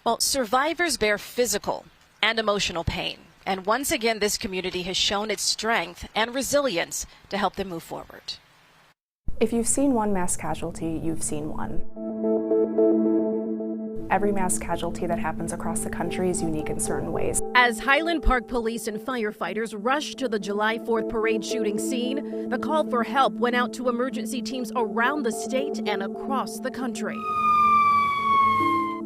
Well, survivors bear physical and emotional pain. And once again, this community has shown its strength and resilience to help them move forward. If you've seen one mass casualty, you've seen one. Every mass casualty that happens across the country is unique in certain ways. As Highland Park police and firefighters rushed to the July 4th parade shooting scene, the call for help went out to emergency teams around the state and across the country.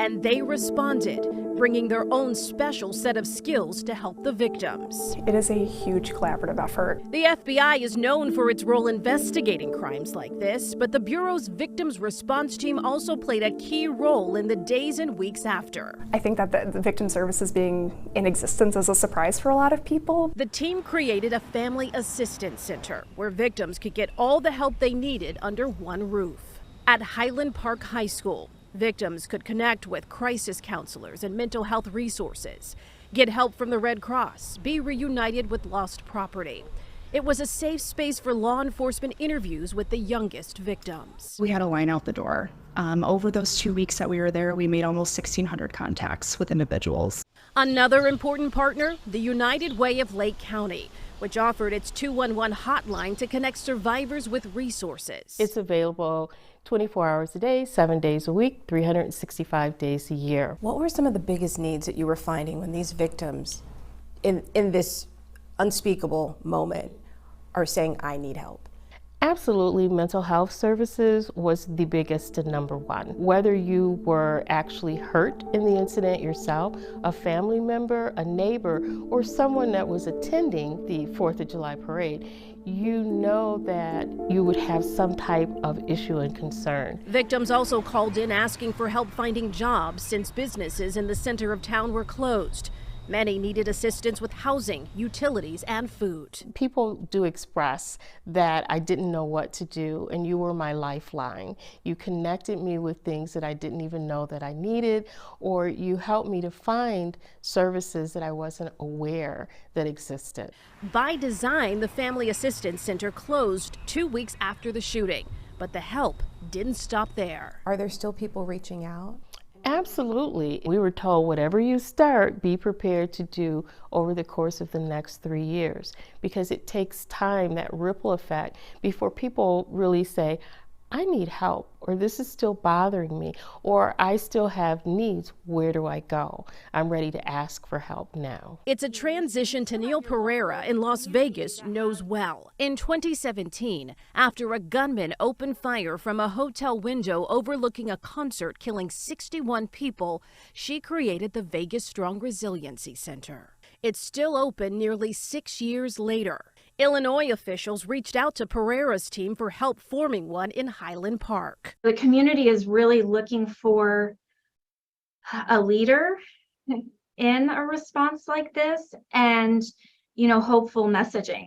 And they responded, bringing their own special set of skills to help the victims. It is a huge collaborative effort. The FBI is known for its role investigating crimes like this, but the Bureau's victims response team also played a key role in the days and weeks after. I think that the victim services being in existence is a surprise for a lot of people. The team created a family assistance center where victims could get all the help they needed under one roof. At Highland Park High School, victims could connect with crisis counselors and mental health resources, get help from the Red Cross, be reunited with lost property. It was a safe space for law enforcement interviews with the youngest victims. We had a line out the door. Over those 2 weeks that we were there, we made almost 1,600 contacts with individuals. Another important partner, the United Way of Lake County, which offered its 211 hotline to connect survivors with resources. It's available 24 hours a day, 7 days a week, 365 days a year. What were some of the biggest needs that you were finding when these victims in this unspeakable moment are saying, I need help? Absolutely, mental health services was the biggest and number one. Whether you were actually hurt in the incident yourself, a family member, a neighbor, or someone that was attending the 4th of July parade, you know that you would have some type of issue and concern. Victims also called in asking for help finding jobs since businesses in the center of town were closed. Many needed assistance with housing, utilities, and food. People do express that I didn't know what to do, and you were my lifeline. You connected me with things that I didn't even know that I needed, or you helped me to find services that I wasn't aware that existed. By design, the Family Assistance Center closed 2 weeks after the shooting, but the help didn't stop there. Are there still people reaching out? Absolutely. We were told whatever you start, be prepared to do over the course of the next 3 years, because it takes time, that ripple effect, before people really say, I need help, or this is still bothering me, or I still have needs. Where do I go? I'm ready to ask for help now. It's a transition Neil Pereira in Las Vegas knows well. In 2017, after a gunman opened fire from a hotel window overlooking a concert killing 61 people, she created the Vegas Strong Resiliency Center. It's still open nearly 6 years later. Illinois officials reached out to Pereira's team for help forming one in Highland Park. The community is really looking for a leader in a response like this and, hopeful messaging.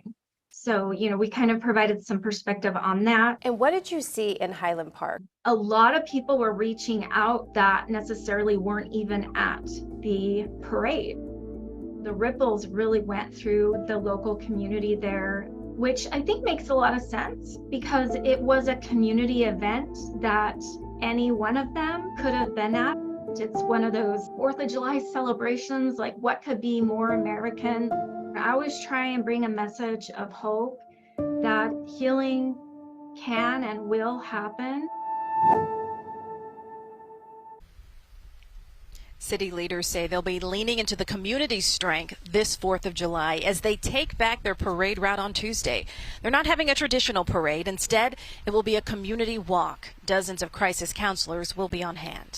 So, we kind of provided some perspective on that. And what did you see in Highland Park? A lot of people were reaching out that necessarily weren't even at the parade. The ripples really went through the local community there, which I think makes a lot of sense because it was a community event that any one of them could have been at. It's one of those 4th of July celebrations, like what could be more American? I always try and bring a message of hope that healing can and will happen. City leaders say they'll be leaning into the community's strength this 4th of July as they take back their parade route on Tuesday. They're not having a traditional parade. Instead, it will be a community walk. Dozens of crisis counselors will be on hand.